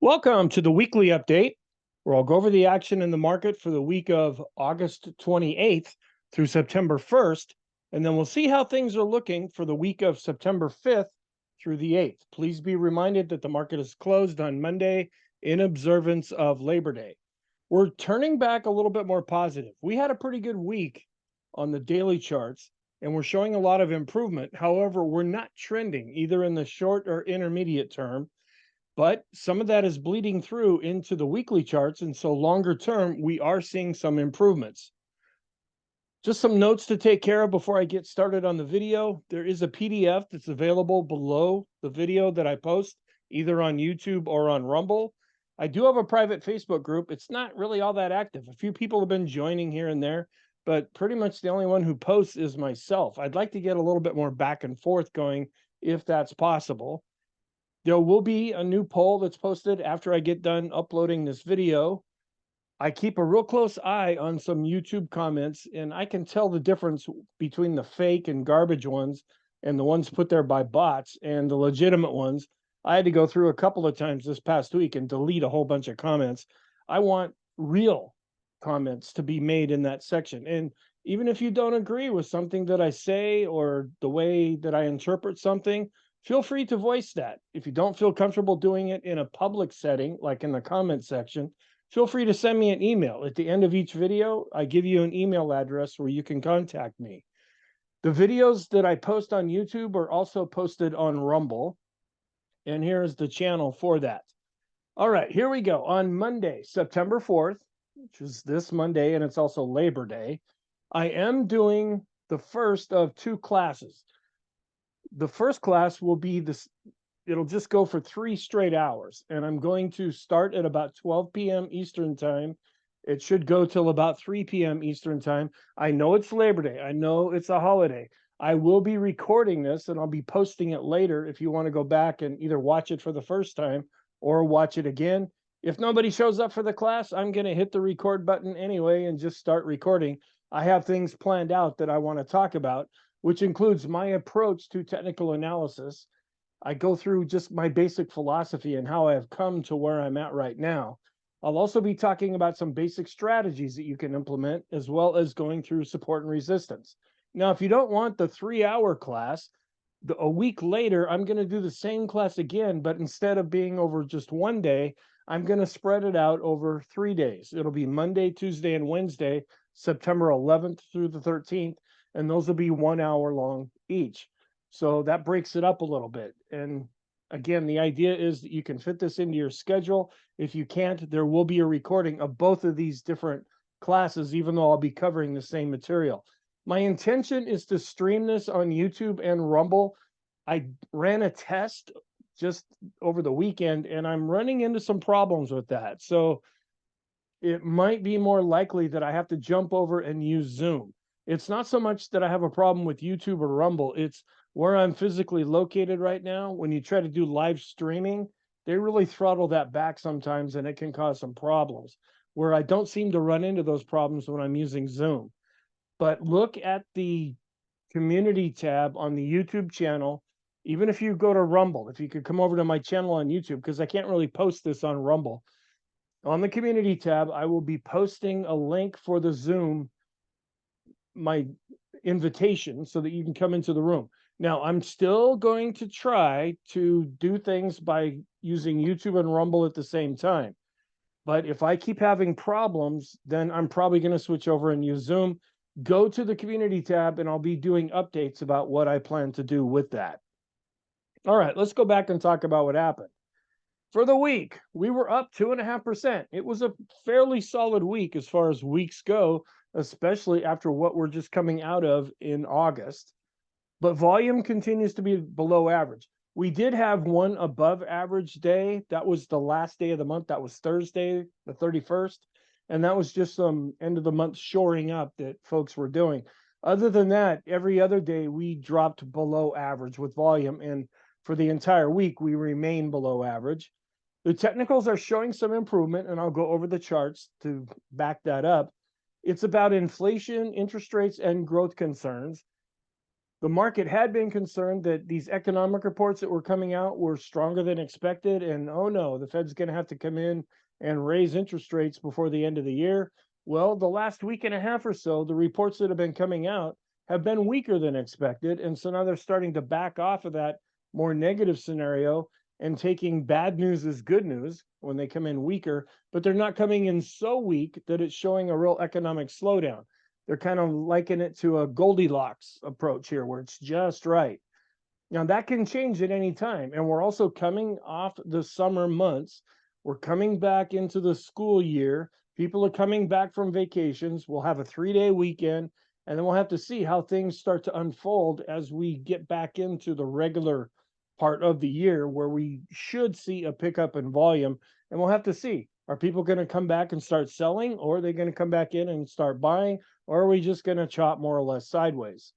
Welcome to the weekly update, where I'll go over the action in the market for the week of August 28th through September 1st, and then we'll see how things are looking for the week of September 5th through the 8th. Please be reminded that the market is closed on Monday in observance of Labor Day. We're turning back a little bit more positive. We had a pretty good week on the daily charts, and we're showing a lot of improvement. However, we're not trending either in the short or intermediate term. But some of that is bleeding through into the weekly charts. And so longer term, we are seeing some improvements. Just some notes to take care of before I get started on the video. There is a PDF that's available below the video that I post, either on YouTube or on Rumble. I do have a private Facebook group. It's not really all that active. A few people have been joining here and there, but pretty much the only one who posts is myself. I'd like to get a little bit more back and forth going if that's possible. There will be a new poll that's posted after I get done uploading this video. I keep a real close eye on some YouTube comments, and I can tell the difference between the fake and garbage ones and the ones put there by bots and the legitimate ones. I had to go through a couple of times this past week and delete a whole bunch of comments. I want real comments to be made in that section. And even if you don't agree with something that I say or the way that I interpret something, feel free to voice that. If you don't feel comfortable doing it in a public setting, like in the comment section, feel free to send me an email. At the end of each video, I give you an email address where you can contact me. The videos that I post on YouTube are also posted on Rumble, and here's the channel for that. All right, here we go. On Monday, September 4th, which is this Monday, and it's also Labor Day, I am doing the first of two classes. The first class will be this, it'll just go for 3 straight hours, and I'm going to start at about 12 p.m. Eastern time. It should go till about 3 p.m. Eastern time. I know it's Labor Day. I know it's a holiday. I will be recording this, and I'll be posting it later if you want to go back and either watch it for the first time or watch it again. If nobody shows up for the class, I'm going to hit the record button anyway and just start recording. I have things planned out that I want to talk about, which includes my approach to technical analysis. I go through just my basic philosophy and how I have come to where I'm at right now. I'll also be talking about some basic strategies that you can implement, as well as going through support and resistance. Now, if you don't want the 3-hour class, a week later, I'm going to do the same class again, but instead of being over just one day, I'm going to spread it out over 3 days. It'll be Monday, Tuesday, and Wednesday, September 11th through the 13th. And those will be 1 hour long each. So that breaks it up a little bit. And again, the idea is that you can fit this into your schedule. If you can't, there will be a recording of both of these different classes, even though I'll be covering the same material. My intention is to stream this on YouTube and Rumble. I ran a test just over the weekend, and I'm running into some problems with that. So it might be more likely that I have to jump over and use Zoom. It's not so much that I have a problem with YouTube or Rumble. It's where I'm physically located right now. When you try to do live streaming, they really throttle that back sometimes, and it can cause some problems, where I don't seem to run into those problems when I'm using Zoom. But look at the community tab on the YouTube channel. Even if you go to Rumble, if you could come over to my channel on YouTube, because I can't really post this on Rumble. On the community tab, I will be posting a link for the Zoom, my invitation, so that you can come into the room. Now, I'm still going to try to do things by using YouTube and Rumble at the same time. But if I keep having problems, then I'm probably going to switch over and use Zoom. Go to the community tab, and I'll be doing updates about what I plan to do with that. All right, let's go back and talk about what happened. For the week, we were up 2.5%. It was a fairly solid week as far as weeks go, especially after what we're just coming out of in August. But volume continues to be below average. We did have one above average day. That was the last day of the month. That was Thursday, the 31st. And that was just some end of the month shoring up that folks were doing. Other than that, every other day we dropped below average with volume. And for the entire week, we remain below average. The technicals are showing some improvement, and I'll go over the charts to back that up. It's about inflation, interest rates, and growth concerns. The market had been concerned that these economic reports that were coming out were stronger than expected. And oh no, the Fed's going to have to come in and raise interest rates before the end of the year. Well, the last week and a half or so, the reports that have been coming out have been weaker than expected. And so now they're starting to back off of that more negative scenario and taking bad news as good news when they come in weaker, but they're not coming in so weak that it's showing a real economic slowdown. They're kind of liking it to a Goldilocks approach here, where it's just right. Now, that can change at any time. And we're also coming off the summer months. We're coming back into the school year. People are coming back from vacations. We'll have a 3-day weekend, and then we'll have to see how things start to unfold as we get back into the regular part of the year, where we should see a pickup in volume. And we'll have to see, are people going to come back and start selling, or are they going to come back in and start buying, or are we just going to chop more or less sideways?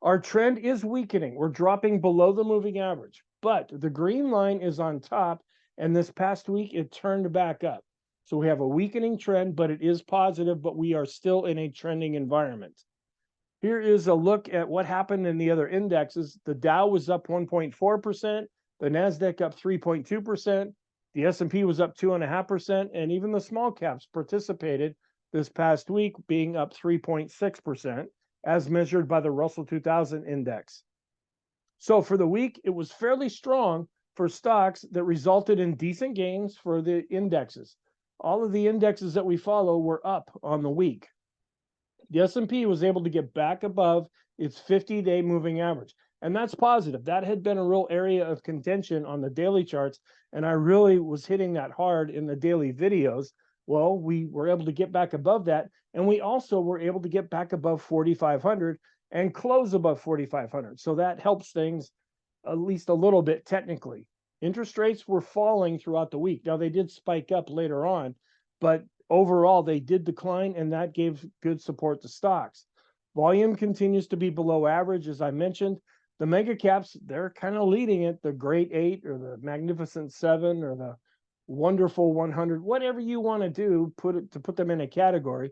Our trend is weakening. We're dropping below the moving average, but the green line is on top, and this past week it turned back up. So we have a weakening trend, but it is positive, but we are still in a trending environment. Here is a look at what happened in the other indexes. The Dow was up 1.4%, the NASDAQ up 3.2%, the S&P was up 2.5%, and even the small caps participated this past week, being up 3.6%, as measured by the Russell 2000 index. So for the week, it was fairly strong for stocks that resulted in decent gains for the indexes. All of the indexes that we follow were up on the week. The S&P was able to get back above its 50-day moving average, and that's positive. That had been a real area of contention on the daily charts, and I really was hitting that hard in the daily videos. Well, we were able to get back above that, and we also were able to get back above 4,500 and close above 4,500. So that helps things at least a little bit technically. Interest rates were falling throughout the week. Now, they did spike up later on, but overall, they did decline, and that gave good support to stocks. Volume continues to be below average, as I mentioned. The mega caps, they're kind of leading it. The Great 8 or the Magnificent 7 or the Wonderful 100, whatever you want to do, put them in a category.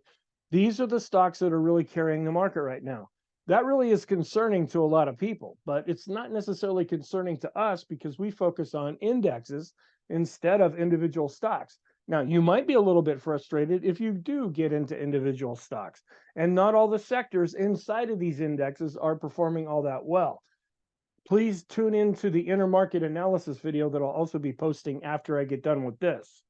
These are the stocks that are really carrying the market right now. That really is concerning to a lot of people, but it's not necessarily concerning to us because we focus on indexes instead of individual stocks. Now, you might be a little bit frustrated if you do get into individual stocks, and not all the sectors inside of these indexes are performing all that well. Please tune into the intermarket analysis video that I'll also be posting after I get done with this.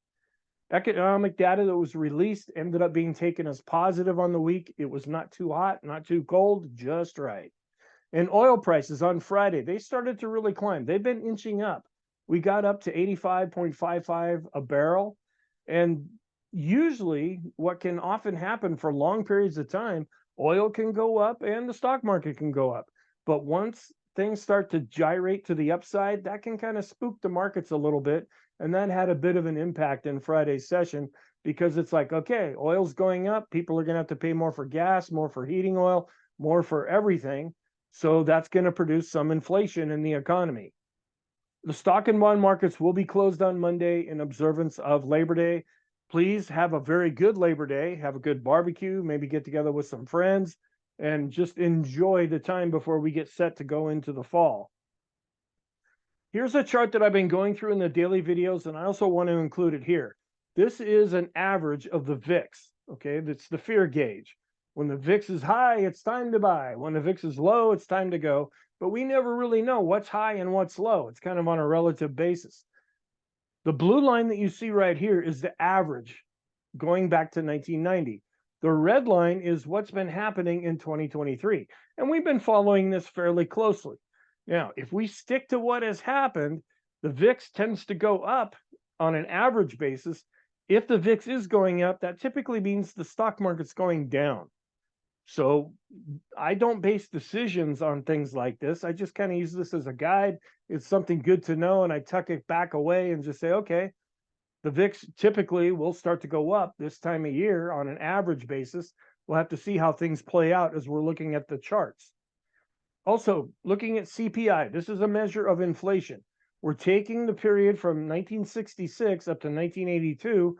Economic data that was released ended up being taken as positive on the week. It was not too hot, not too cold, just right. And oil prices on Friday, they started to really climb. They've been inching up. We got up to 85.55 a barrel. And usually what can often happen for long periods of time, oil can go up and the stock market can go up. But once things start to gyrate to the upside, that can kind of spook the markets a little bit. And that had a bit of an impact in Friday's session, because it's like, okay, oil's going up. People are going to have to pay more for gas, more for heating oil, more for everything. So that's going to produce some inflation in the economy. The stock and bond markets will be closed on Monday in observance of Labor Day. Please have a very good Labor Day. Have a good barbecue, maybe get together with some friends, and just enjoy the time before we get set to go into the fall. Here's a chart that I've been going through in the daily videos, and I also want to include it here. This is an average of the VIX, okay? That's the fear gauge. When the VIX is high, it's time to buy. When the VIX is low, it's time to go. But we never really know what's high and what's low. It's kind of on a relative basis. The blue line that you see right here is the average going back to 1990. The red line is what's been happening in 2023. And we've been following this fairly closely. Now, if we stick to what has happened, the VIX tends to go up on an average basis. If the VIX is going up, that typically means the stock market's going down. So I don't base decisions on things like this. I just kind of use this as a guide. It's something good to know, and I tuck it back away and just say, okay, the VIX typically will start to go up this time of year on an average basis. We'll have to see how things play out as we're looking at the charts. Also, looking at CPI, this is a measure of inflation. We're taking the period from 1966 up to 1982.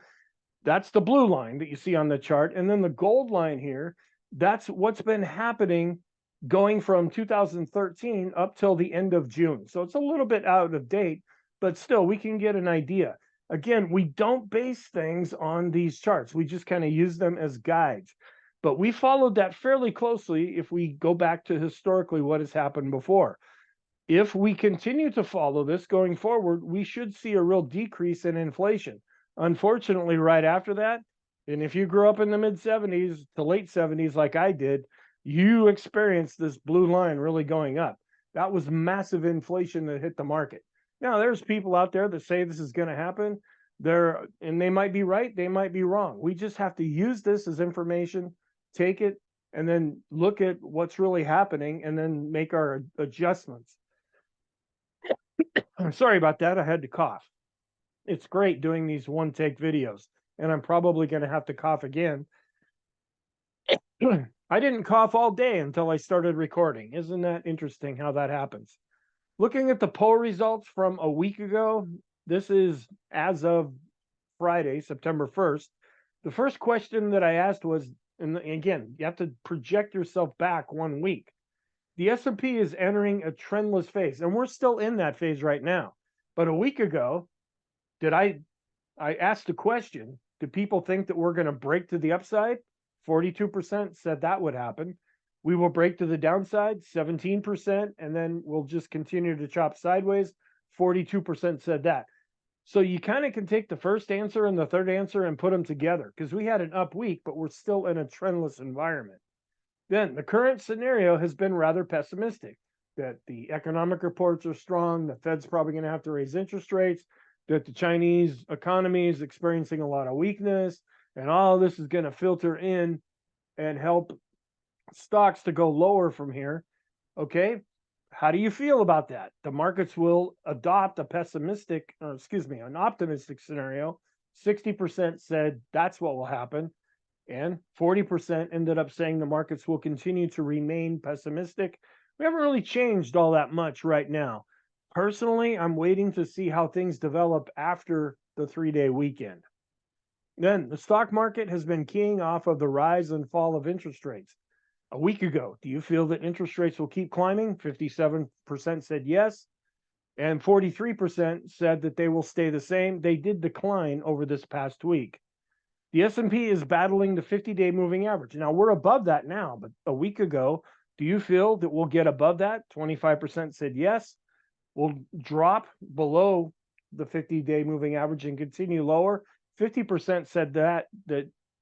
That's the blue line that you see on the chart. And then the gold line here, that's what's been happening going from 2013 up till the end of June. So it's a little bit out of date, but still we can get an idea. Again, we don't base things on these charts. We just kind of use them as guides. But we followed that fairly closely if we go back to historically what has happened before. If we continue to follow this going forward, we should see a real decrease in inflation. Unfortunately, right after that, and if you grew up in the mid 70s to late 70s like I did, you experienced this blue line really going up. That was massive inflation that hit the market. Now, there's people out there that say this is going to happen. And they might be right, they might be wrong. We just have to use this as information, take it, and then look at what's really happening and then make our adjustments. I'm sorry about that. I had to cough. It's great doing these one take videos, and I'm probably going to have to cough again. I didn't cough all day until I started recording. Isn't that interesting how that happens? Looking at the poll results from a week ago, this is as of Friday, September 1st. The first question that I asked was, and again, you have to project yourself back 1 week. The S&P is entering a trendless phase, and we're still in that phase right now. But a week ago, I asked the question, do people think that we're going to break to the upside? 42% said that would happen. We will break to the downside, 17%, and then we'll just continue to chop sideways. 42% said that. So you kind of can take the first answer and the third answer and put them together, because we had an up week, but we're still in a trendless environment. Then the current scenario has been rather pessimistic, that the economic reports are strong, the Fed's probably going to have to raise interest rates, that the Chinese economy is experiencing a lot of weakness, and all this is going to filter in and help stocks to go lower from here. Okay, how do you feel about that? The markets will adopt an optimistic scenario. 60% said that's what will happen. And 40% ended up saying the markets will continue to remain pessimistic. We haven't really changed all that much right now. Personally, I'm waiting to see how things develop after the 3-day weekend. Then the stock market has been keying off of the rise and fall of interest rates. A week ago, do you feel that interest rates will keep climbing? 57% said yes, and 43% said that they will stay the same. They did decline over this past week. The S&P is battling the 50-day moving average. Now, we're above that now, but a week ago, do you feel that we'll get above that? 25% said yes. We'll drop below the 50-day moving average and continue lower. 50%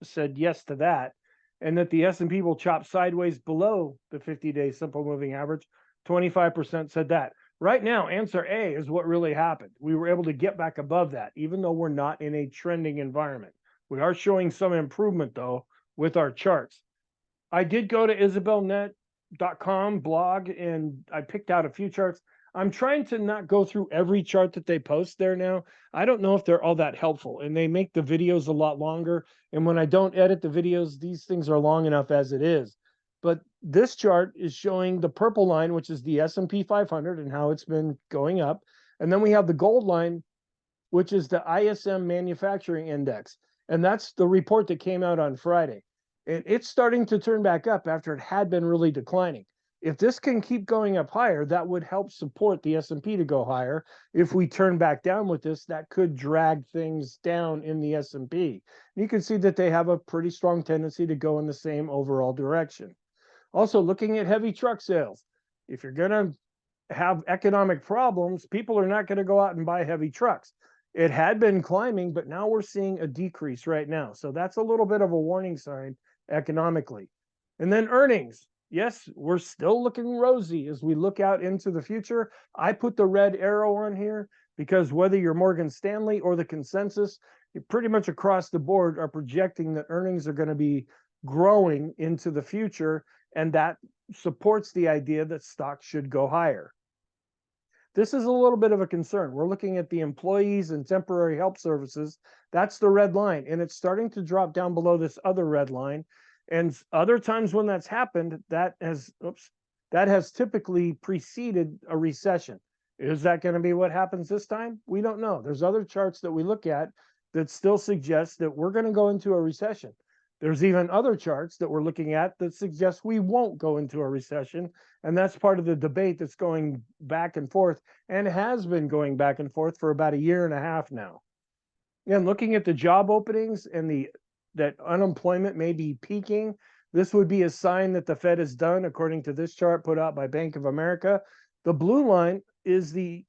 said yes to that, and that the S&P will chop sideways below the 50-day simple moving average. 25% said that. Right now, answer A is what really happened. We were able to get back above that, even though we're not in a trending environment. We are showing some improvement, though, with our charts. I did go to isabelnet.com blog, and I picked out a few charts. I'm trying to not go through every chart that they post there now. I don't know if they're all that helpful, and they make the videos a lot longer. And when I don't edit the videos, these things are long enough as it is. But this chart is showing the purple line, which is the S&P 500 and how it's been going up. And then we have the gold line, which is the ISM Manufacturing Index. And that's the report that came out on Friday. And it's starting to turn back up after it had been really declining. If this can keep going up higher, that would help support the S&P to go higher. If we turn back down with this, that could drag things down in the S&P. You can see that they have a pretty strong tendency to go in the same overall direction. Also, looking at heavy truck sales. If you're going to have economic problems, people are not going to go out and buy heavy trucks. It had been climbing, but now we're seeing a decrease right now. So that's a little bit of a warning sign economically. And then earnings. Yes, we're still looking rosy as we look out into the future. I put the red arrow on here because whether you're Morgan Stanley or the consensus, you pretty much across the board are projecting that earnings are going to be growing into the future, and that supports the idea that stocks should go higher. This is a little bit of a concern. We're looking at the employees and temporary help services. That's the red line, and it's starting to drop down below this other red line. And other times when that's happened, that has typically preceded a recession. Is that going to be what happens this time? We don't know. There's other charts that we look at that still suggest that we're going to go into a recession. There's even other charts that we're looking at that suggest we won't go into a recession. And that's part of the debate that's going back and forth and has been going back and forth for about a year and a half now. And looking at the job openings and that unemployment may be peaking, this would be a sign that the Fed is done, according to this chart put out by Bank of America. The blue line is the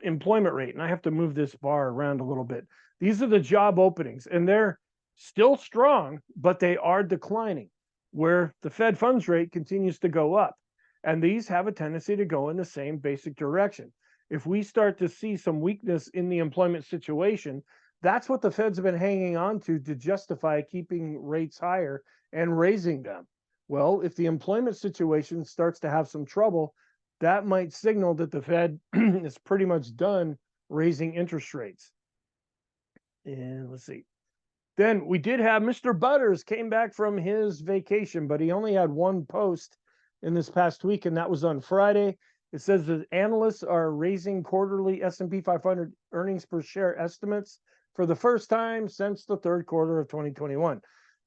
employment rate, and I have to move this bar around a little bit. These are the job openings, and they're still strong, but they are declining, where the Fed funds rate continues to go up. And these have a tendency to go in the same basic direction. If we start to see some weakness in the employment situation, that's what the Fed's been hanging on to justify keeping rates higher and raising them. Well, if the employment situation starts to have some trouble, that might signal that the Fed is pretty much done raising interest rates. And let's see. Then we did have Mr. Butters came back from his vacation, but he only had one post in this past week, and that was on Friday. It says that analysts are raising quarterly S&P 500 earnings per share estimates for the first time since the third quarter of 2021.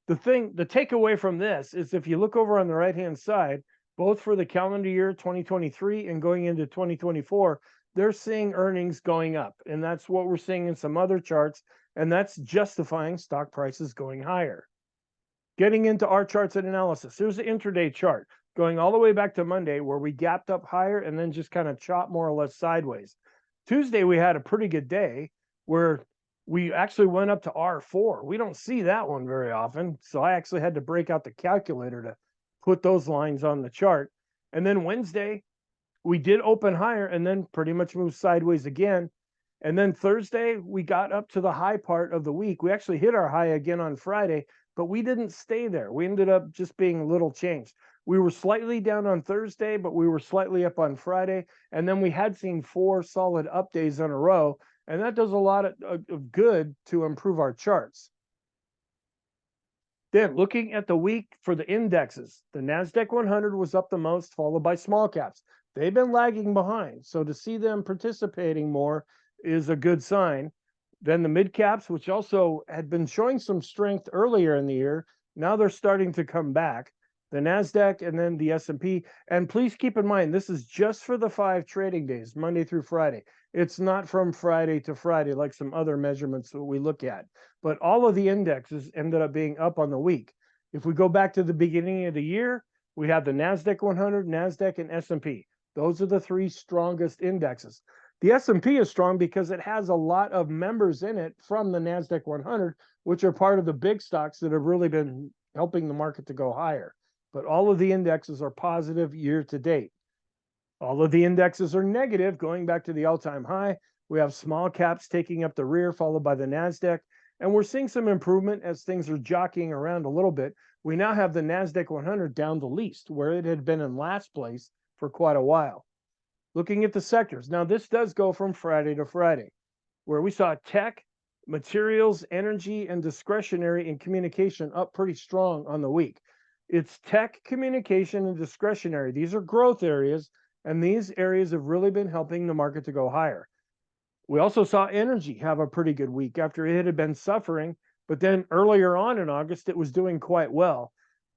The takeaway from this is if you look over on the right-hand side, both for the calendar year 2023 and going into 2024, they're seeing earnings going up. And that's what we're seeing in some other charts. And that's justifying stock prices going higher. Getting into our charts and analysis, here's the intraday chart going all the way back to Monday, where we gapped up higher and then just kind of chopped more or less sideways. Tuesday, we had a pretty good day where we actually went up to R4. We don't see that one very often. So I actually had to break out the calculator to put those lines on the chart. And then Wednesday, we did open higher and then pretty much moved sideways again. And then Thursday, we got up to the high part of the week. We actually hit our high again on Friday, but we didn't stay there. We ended up just being little changed. We were slightly down on Thursday, but we were slightly up on Friday. And then we had seen 4 solid up days in a row. And that does a lot of good to improve our charts. Then looking at the week for the indexes, the NASDAQ 100 was up the most, followed by small caps. They've been lagging behind. So to see them participating more is a good sign. Then the mid caps, which also had been showing some strength earlier in the year, now they're starting to come back. The NASDAQ and then the S&P. And please keep in mind, this is just for the 5 trading days, Monday through Friday. It's not from Friday to Friday like some other measurements that we look at. But all of the indexes ended up being up on the week. If we go back to the beginning of the year, we have the NASDAQ 100, NASDAQ, and S&P. Those are the 3 strongest indexes. The S&P is strong because it has a lot of members in it from the NASDAQ 100, which are part of the big stocks that have really been helping the market to go higher. But all of the indexes are positive year to date. All of the indexes are negative going back to the all-time high. We have small caps taking up the rear, followed by the NASDAQ. And we're seeing some improvement as things are jockeying around a little bit. We now have the NASDAQ 100 down the least, where it had been in last place for quite a while. Looking at the sectors. Now, this does go from Friday to Friday, where we saw tech, materials, energy, and discretionary and communication up pretty strong on the week. It's tech, communication, and discretionary. These are growth areas, and these areas have really been helping the market to go higher. We also saw energy have a pretty good week after it had been suffering, but then earlier on in August, it was doing quite well.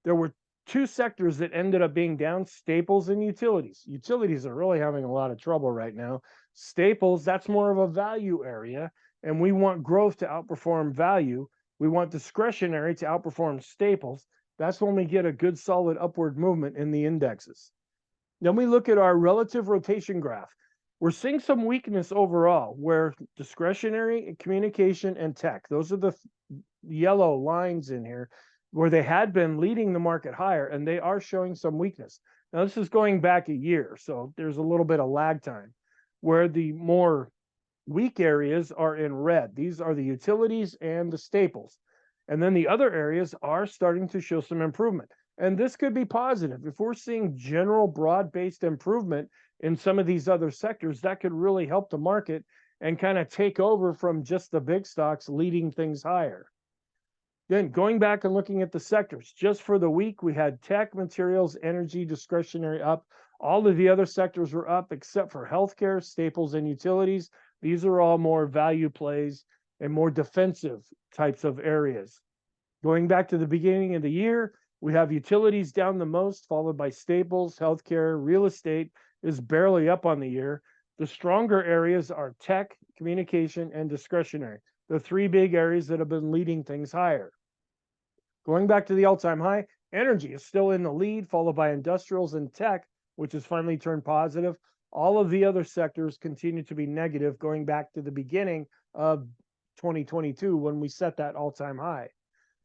There were 2 sectors that ended up being down, staples and utilities. Utilities are really having a lot of trouble right now. Staples, that's more of a value area, and we want growth to outperform value. We want discretionary to outperform staples. That's when we get a good solid upward movement in the indexes. Then we look at our relative rotation graph. We're seeing some weakness overall, where discretionary, communication, and tech, those are the yellow lines in here, where they had been leading the market higher, and they are showing some weakness. Now, this is going back a year, so there's a little bit of lag time, where the more weak areas are in red. These are the utilities and the staples. And then the other areas are starting to show some improvement. And this could be positive. If we're seeing general broad-based improvement in some of these other sectors, that could really help the market and kind of take over from just the big stocks leading things higher. Then going back and looking at the sectors, just for the week, we had tech, materials, energy, discretionary up. All of the other sectors were up except for healthcare, staples, and utilities. These are all more value plays and more defensive types of areas. Going back to the beginning of the year, we have utilities down the most, followed by staples, healthcare, real estate is barely up on the year. The stronger areas are tech, communication, and discretionary, the three big areas that have been leading things higher. Going back to the all-time high, energy is still in the lead, followed by industrials and tech, which has finally turned positive. All of the other sectors continue to be negative, going back to the beginning of 2022 when we set that all-time high.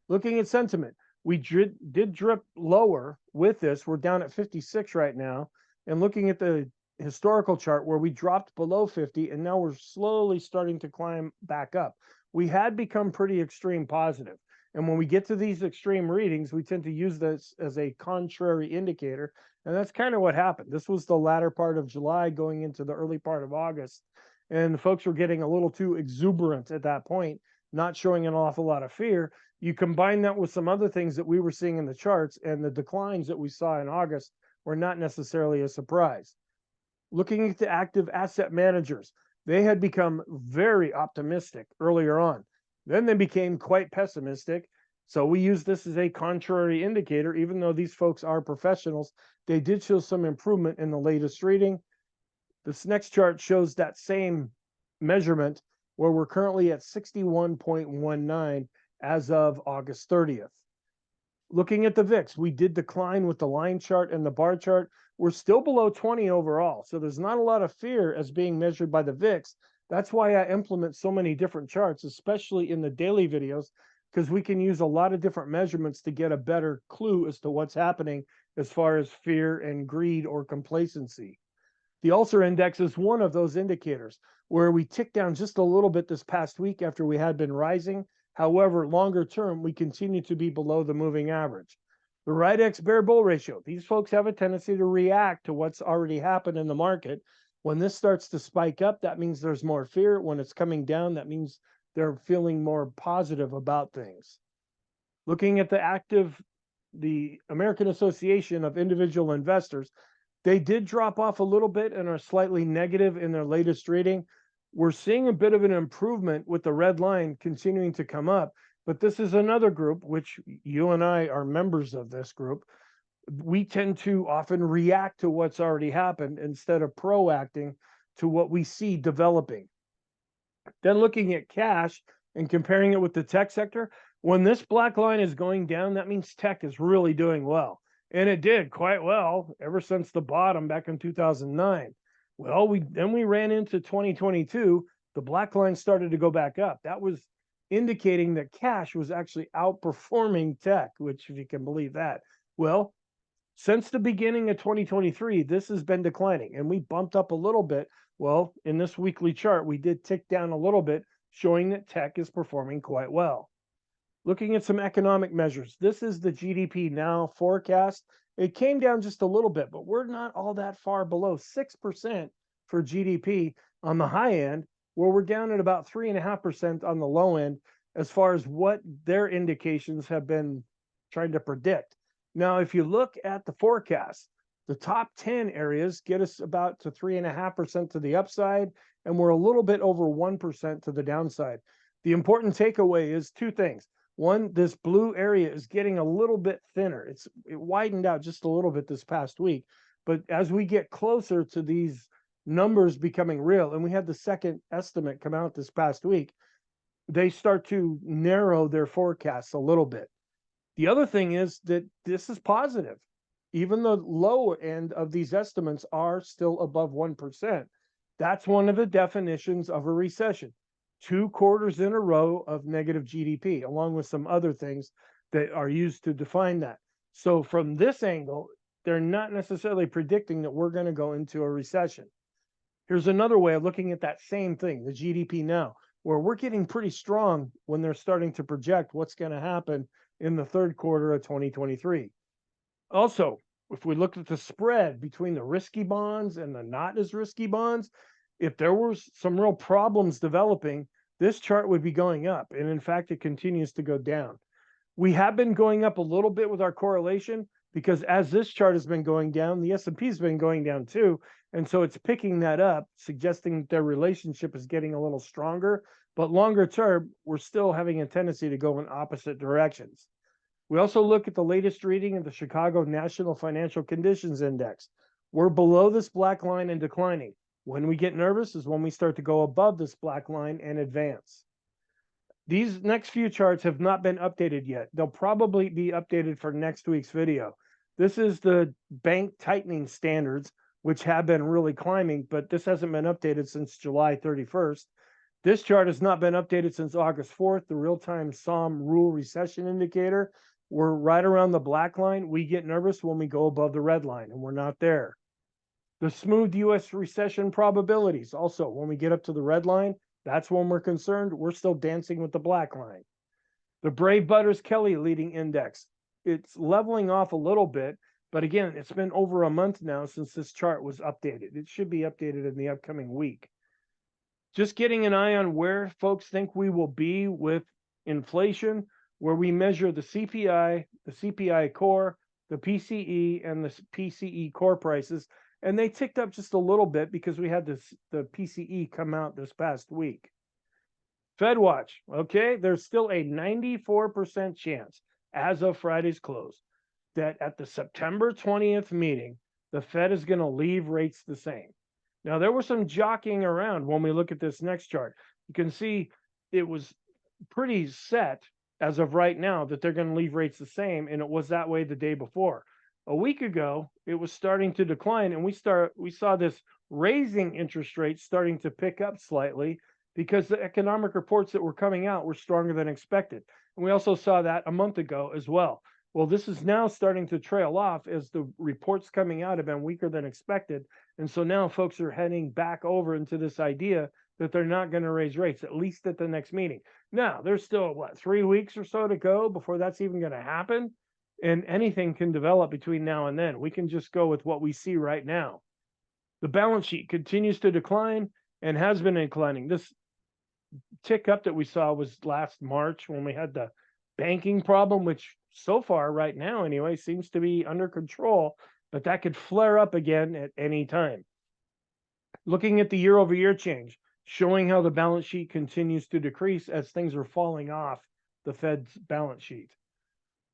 Looking at sentiment, we did drip lower with this. We're down at 56 right now. And looking at the historical chart where we dropped below 50 and now we're slowly starting to climb back up. We had become pretty extreme positive. And when we get to these extreme readings, we tend to use this as a contrary indicator. And that's kind of what happened. This was the latter part of July going into the early part of August. And the folks were getting a little too exuberant at that point, not showing an awful lot of fear. You combine that with some other things that we were seeing in the charts, and the declines that we saw in August were not necessarily a surprise. Looking at the active asset managers, they had become very optimistic earlier on. Then they became quite pessimistic. So we use this as a contrary indicator. Even though these folks are professionals, they did show some improvement in the latest reading. This next chart shows that same measurement where we're currently at 61.19 as of August 30th. Looking at the VIX, we did decline with the line chart and the bar chart. We're still below 20 overall. So there's not a lot of fear as being measured by the VIX. That's why I implement so many different charts, especially in the daily videos, because we can use a lot of different measurements to get a better clue as to what's happening as far as fear and greed or complacency. The Ulcer Index is one of those indicators where we ticked down just a little bit this past week after we had been rising. However, longer term, we continue to be below the moving average. The RIDEX Bear Bull ratio, these folks have a tendency to react to what's already happened in the market. When this starts to spike up, that means there's more fear. When it's coming down, that means they're feeling more positive about things. Looking at the American Association of Individual Investors, they did drop off a little bit and are slightly negative in their latest reading. We're seeing a bit of an improvement with the red line continuing to come up, but this is another group, which you and I are members of this group. We tend to often react to what's already happened instead of proacting to what we see developing. Then looking at cash and comparing it with the tech sector, when this black line is going down, that means tech is really doing well. And it did quite well ever since the bottom back in 2009. Well, we ran into 2022. The black line started to go back up. That was indicating that cash was actually outperforming tech, which, if you can believe that. Well, since the beginning of 2023, this has been declining, and we bumped up a little bit. Well, in this weekly chart, we did tick down a little bit, showing that tech is performing quite well. Looking at some economic measures, this is the GDP now forecast. It came down just a little bit, but we're not all that far below 6% for GDP on the high end, where we're down at about 3.5% on the low end, as far as what their indications have been trying to predict. Now, if you look at the forecast, the top 10 areas get us about to 3.5% to the upside, and we're a little bit over 1% to the downside. The important takeaway is two things. One, this blue area is getting a little bit thinner. It widened out just a little bit this past week. But as we get closer to these numbers becoming real, and we had the second estimate come out this past week, they start to narrow their forecasts a little bit. The other thing is that this is positive. Even the low end of these estimates are still above 1%. That's one of the definitions of a recession. 2 quarters in a row of negative GDP, along with some other things that are used to define that. So from this angle, they're not necessarily predicting that we're going to go into a recession. Here's another way of looking at that same thing, the GDP now, where we're getting pretty strong when they're starting to project what's going to happen in the third quarter of 2023. Also, if we look at the spread between the risky bonds and the not as risky bonds, if there were some real problems developing, this chart would be going up. And in fact, it continues to go down. We have been going up a little bit with our correlation, because as this chart has been going down, the S&P has been going down too. And so it's picking that up, suggesting that their relationship is getting a little stronger. But longer term, we're still having a tendency to go in opposite directions. We also look at the latest reading of the Chicago National Financial Conditions Index. We're below this black line and declining. When we get nervous is when we start to go above this black line and advance. These next few charts have not been updated yet. They'll probably be updated for next week's video. This is the bank tightening standards, which have been really climbing, but this hasn't been updated since July 31st. This chart has not been updated since August 4th, the real-time SOM rule recession indicator. We're right around the black line. We get nervous when we go above the red line, and we're not there. The smooth U.S. recession probabilities, also, when we get up to the red line, that's when we're concerned. We're still dancing with the black line. The Brave Butters Kelly leading index, it's leveling off a little bit, but again, it's been over a month now since this chart was updated. It should be updated in the upcoming week. Just getting an eye on where folks think we will be with inflation, where we measure the CPI core, the PCE, and the PCE core prices. And they ticked up just a little bit because we had the PCE come out this past week. FedWatch, okay, there's still a 94% chance as of Friday's close that at the September 20th meeting, the Fed is going to leave rates the same. Now, there was some jockeying around when we look at this next chart. You can see it was pretty set as of right now that they're going to leave rates the same, and it was that way the day before. A week ago, it was starting to decline, and we saw this raising interest rates starting to pick up slightly because the economic reports that were coming out were stronger than expected. And we also saw that a month ago as well. Well, this is now starting to trail off as the reports coming out have been weaker than expected. And so now folks are heading back over into this idea that they're not going to raise rates, at least at the next meeting. Now, there's still, 3 weeks or so to go before that's even going to happen? And anything can develop between now and then. We can just go with what we see right now. The balance sheet continues to decline and has been declining. This tick up that we saw was last March when we had the banking problem, which so far right now anyway seems to be under control, but that could flare up again at any time. Looking at the year-over-year change, showing how the balance sheet continues to decrease as things are falling off the Fed's balance sheet.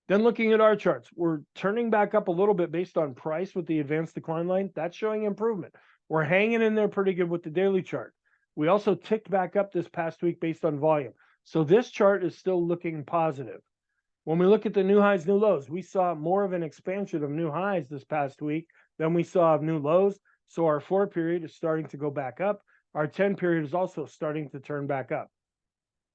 Then looking at our charts, we're turning back up a little bit based on price with the advanced decline line. That's showing improvement. We're hanging in there pretty good with the daily chart. We also ticked back up this past week based on volume. So this chart is still looking positive. When we look at the new highs, new lows, we saw more of an expansion of new highs this past week than we saw of new lows. So our 4 period is starting to go back up. Our 10 period is also starting to turn back up.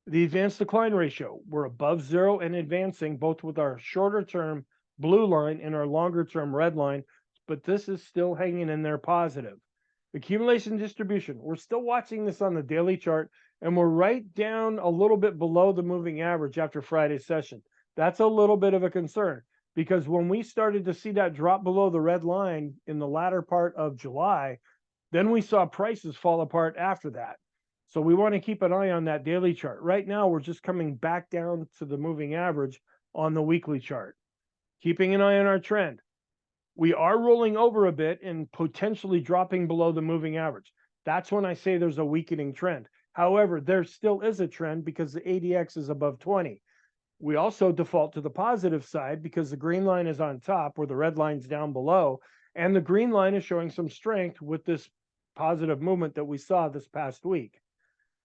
The advanced decline ratio, we're above 0 and advancing both with our shorter term blue line and our longer term red line, but this is still hanging in there positive. Accumulation distribution, we're still watching this on the daily chart, and we're right down a little bit below the moving average after Friday's session. That's a little bit of a concern because when we started to see that drop below the red line in the latter part of July, then we saw prices fall apart after that. So we want to keep an eye on that daily chart. Right now, we're just coming back down to the moving average on the weekly chart. Keeping an eye on our trend. We are rolling over a bit and potentially dropping below the moving average. That's when I say there's a weakening trend. However, there still is a trend because the ADX is above 20. We also default to the positive side because the green line is on top where the red line's down below, and the green line is showing some strength with this positive movement that we saw this past week.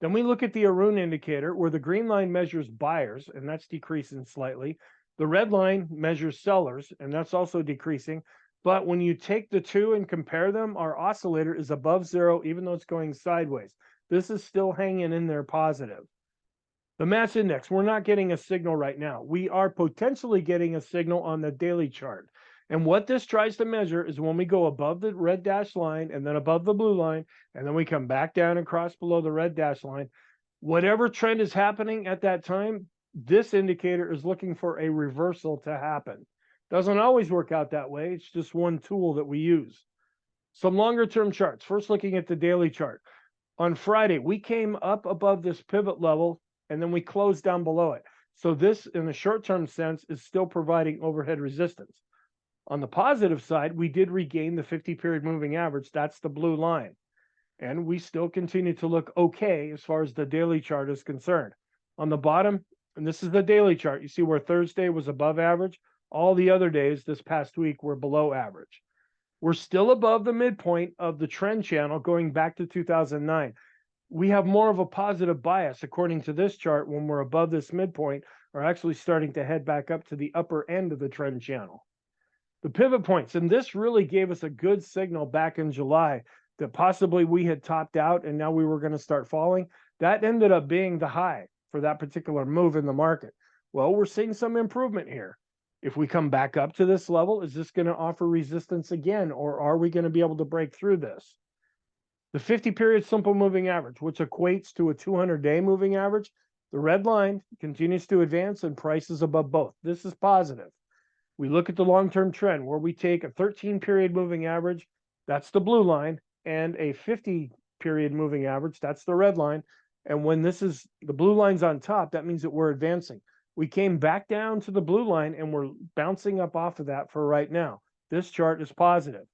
Then we look at the Arun indicator where the green line measures buyers, and that's decreasing slightly. The red line measures sellers, and that's also decreasing. But when you take the two and compare them, our oscillator is above 0, even though it's going sideways. This is still hanging in there positive. The mass index, we're not getting a signal right now. We are potentially getting a signal on the daily chart. And what this tries to measure is when we go above the red dash line and then above the blue line, and then we come back down and cross below the red dash line, whatever trend is happening at that time, this indicator is looking for a reversal to happen. Doesn't always work out that way. It's just one tool that we use. Some longer term charts. First, looking at the daily chart. On Friday, we came up above this pivot level and then we closed down below it. So this, in the short term sense, is still providing overhead resistance. On the positive side, we did regain the 50-period moving average. That's the blue line. And we still continue to look okay as far as the daily chart is concerned. On the bottom, and this is the daily chart, you see where Thursday was above average. All the other days this past week were below average. We're still above the midpoint of the trend channel going back to 2009. We have more of a positive bias according to this chart when we're above this midpoint, are actually starting to head back up to the upper end of the trend channel. The pivot points, and this really gave us a good signal back in July that possibly we had topped out and now we were going to start falling. That ended up being the high for that particular move in the market. Well, we're seeing some improvement here. If we come back up to this level, is this going to offer resistance again, or are we going to be able to break through this? The 50-period simple moving average, which equates to a 200-day moving average, the red line continues to advance and price is above both. This is positive. We look at the long-term trend where we take a 13-period moving average, that's the blue line, and a 50-period moving average, that's the red line. And when this is the blue line's on top, that means that we're advancing. We came back down to the blue line and we're bouncing up off of that for right now. This chart is positive.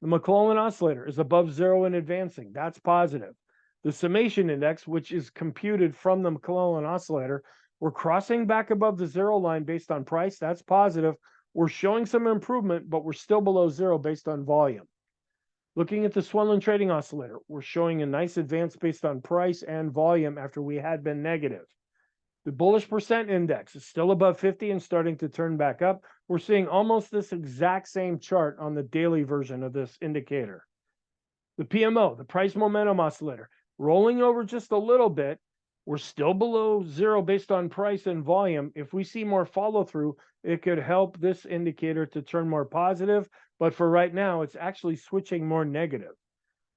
The McClellan oscillator is above zero and advancing. That's positive. The summation index, which is computed from the McClellan oscillator, we're crossing back above the zero line based on price. That's positive. We're showing some improvement, but we're still below zero based on volume. Looking at the Swenlin trading oscillator, we're showing a nice advance based on price and volume after we had been negative. The bullish percent index is still above 50 and starting to turn back up. We're seeing almost this exact same chart on the daily version of this indicator. The PMO, the price momentum oscillator, rolling over just a little bit. We're still below zero based on price and volume. If we see more follow through, it could help this indicator to turn more positive. But for right now, it's actually switching more negative.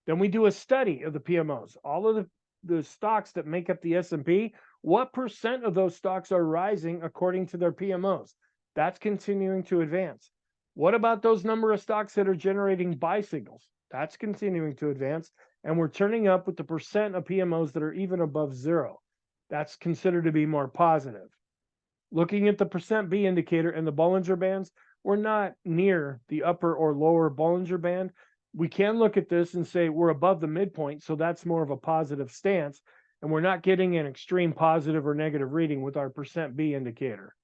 Then we do a study of the PMOs, all of the stocks that make up the S&P. What percent of those stocks are rising according to their PMOs? That's continuing to advance. What about those number of stocks that are generating buy signals? That's continuing to advance. And we're turning up with the percent of PMOs that are even above zero. That's considered to be more positive. Looking at the percent B indicator and the Bollinger Bands, we're not near the upper or lower Bollinger Band. We can look at this and say we're above the midpoint, so that's more of a positive stance, and we're not getting an extreme positive or negative reading with our percent B indicator.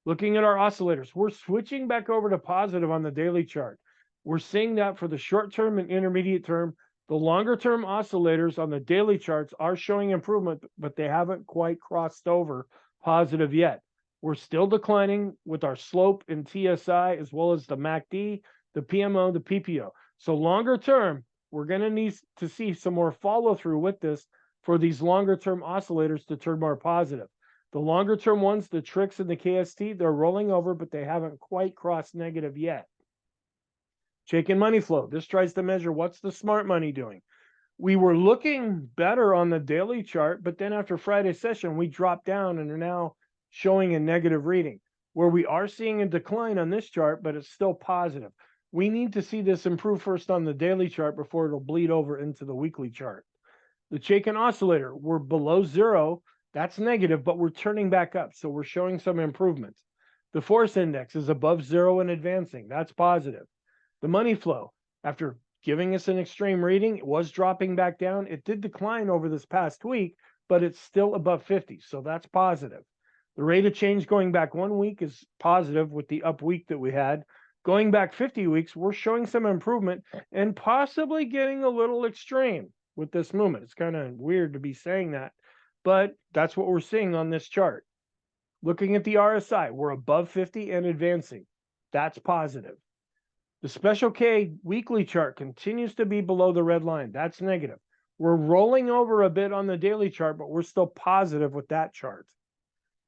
Looking at our oscillators, we're switching back over to positive on the daily chart. We're seeing that for the short term and intermediate term. The longer term oscillators on the daily charts are showing improvement, but they haven't quite crossed over positive yet. We're still declining with our slope in TSI as well as the MACD, the PMO, the PPO. So longer term, we're going to need to see some more follow through with this for these longer term oscillators to turn more positive. The longer term ones, the tricks and the KST, they're rolling over, but they haven't quite crossed negative yet. Chaikin money flow. This tries to measure what's the smart money doing. We were looking better on the daily chart, but then after Friday's session, we dropped down and are now showing a negative reading, where we are seeing a decline on this chart, but it's still positive. We need to see this improve first on the daily chart before it'll bleed over into the weekly chart. The Chaikin oscillator, we're below zero. That's negative, but we're turning back up, so we're showing some improvement. The force index is above zero and advancing. That's positive. The money flow, after giving us an extreme reading, it was dropping back down. It did decline over this past week, but it's still above 50, so that's positive. The rate of change going back 1 week is positive with the up week that we had. Going back 50 weeks, we're showing some improvement and possibly getting a little extreme with this movement. It's kind of weird to be saying that, but that's what we're seeing on this chart. Looking at the RSI, we're above 50 and advancing. That's positive. The special K weekly chart continues to be below the red line. That's negative. We're rolling over a bit on the daily chart, but we're still positive with that chart.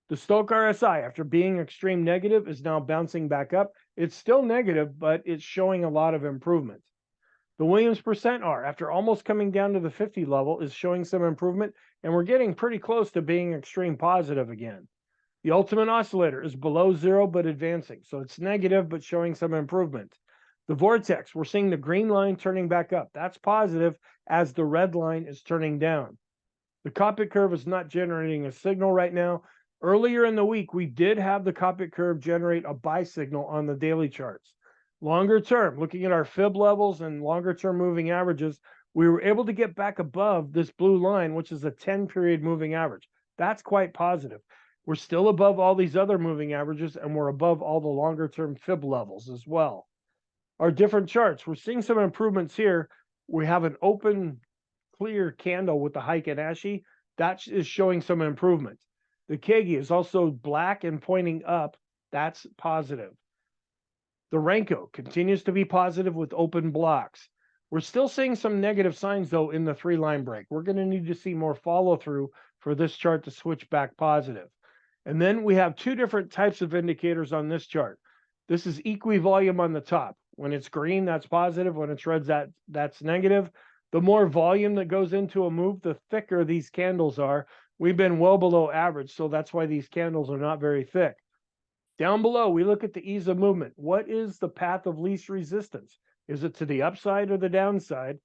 The Stochk RSI, after being extreme negative, is now bouncing back up. It's still negative, but it's showing a lot of improvement. The Williams percent R, after almost coming down to the 50 level, is showing some improvement, and we're getting pretty close to being extreme positive again. The ultimate oscillator is below zero, but advancing. So it's negative, but showing some improvement. The vortex, we're seeing the green line turning back up. That's positive as the red line is turning down. The Kopit curve is not generating a signal right now. Earlier in the week, we did have the Kopit curve generate a buy signal on the daily charts. Longer term, looking at our fib levels and longer term moving averages, we were able to get back above this blue line, which is a 10-period moving average. That's quite positive. We're still above all these other moving averages, and we're above all the longer term fib levels as well. Our different charts, we're seeing some improvements here. We have an open, clear candle with the Heiken Ashi. That is showing some improvement. The Kegi is also black and pointing up. That's positive. The Renko continues to be positive with open blocks. We're still seeing some negative signs, though, in the 3-line break. We're going to need to see more follow through for this chart to switch back positive. And then we have two different types of indicators on this chart. This is equivolume on the top. When it's green, that's positive. When it's red, that's negative. The more volume that goes into a move, the thicker these candles are. We've been well below average, so that's why these candles are not very thick. Down below, we look at the ease of movement. What is the path of least resistance? Is it to the upside or the downside?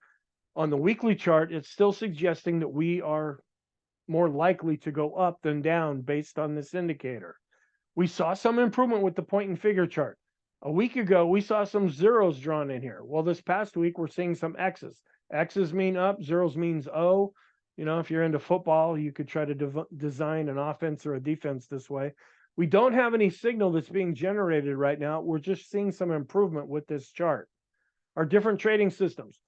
On the weekly chart, it's still suggesting that we are more likely to go up than down based on this indicator. We saw some improvement with the point and figure chart. A week ago, we saw some zeros drawn in here. Well, this past week, we're seeing some X's. X's mean up, zeros means O. You know, if you're into football, you could try to design an offense or a defense this way. We don't have any signal that's being generated right now. We're just seeing some improvement with this chart. Our different trading systems,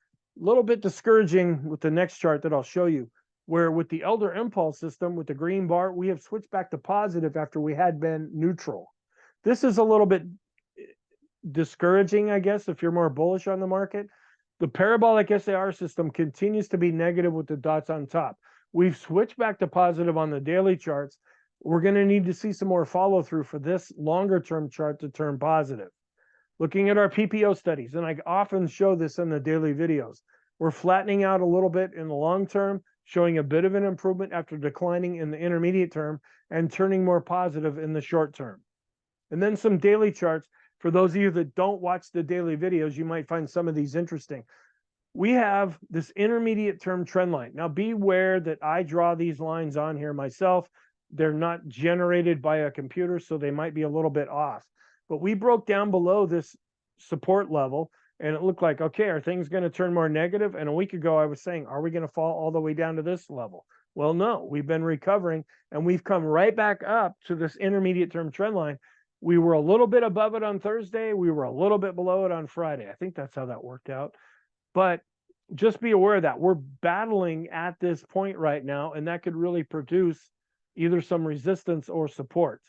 a little bit discouraging with the next chart that I'll show you, where with the Elder Impulse system, with the green bar, we have switched back to positive after we had been neutral. This is a little bit discouraging, I guess, if you're more bullish on the market. The parabolic SAR system continues to be negative with the dots on top. We've switched back to positive on the daily charts. We're going to need to see some more follow through for this longer term chart to turn positive. Looking at our PPO studies, and I often show this in the daily videos, we're flattening out a little bit in the long term, showing a bit of an improvement after declining in the intermediate term and turning more positive in the short term. And then some daily charts. For those of you that don't watch the daily videos, you might find some of these interesting. We have this intermediate term trend line. Now, beware that I draw these lines on here myself. They're not generated by a computer, so they might be a little bit off. But we broke down below this support level, and it looked like, okay, are things going to turn more negative? And a week ago, I was saying, are we going to fall all the way down to this level? Well, no, we've been recovering, and we've come right back up to this intermediate term trend line. We were a little bit above it on Thursday. We were a little bit below it on Friday. I think that's how that worked out. But just be aware that we're battling at this point right now, and that could really produce either some resistance or support.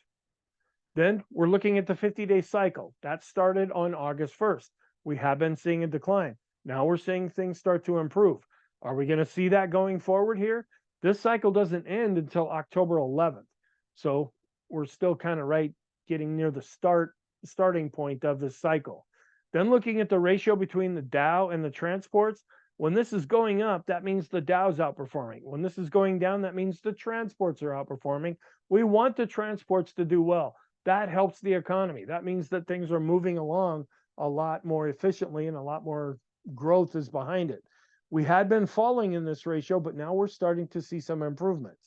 Then we're looking at the 50-day cycle. That started on August 1st. We have been seeing a decline. Now we're seeing things start to improve. Are we going to see that going forward here? This cycle doesn't end until October 11th. So we're still kind of getting near the starting point of this cycle. Then looking at the ratio between the Dow and the transports, when this is going up, that means the Dow's outperforming. When this is going down, that means the transports are outperforming. We want the transports to do well. That helps the economy. That means that things are moving along a lot more efficiently and a lot more growth is behind it. We had been falling in this ratio, but now we're starting to see some improvement.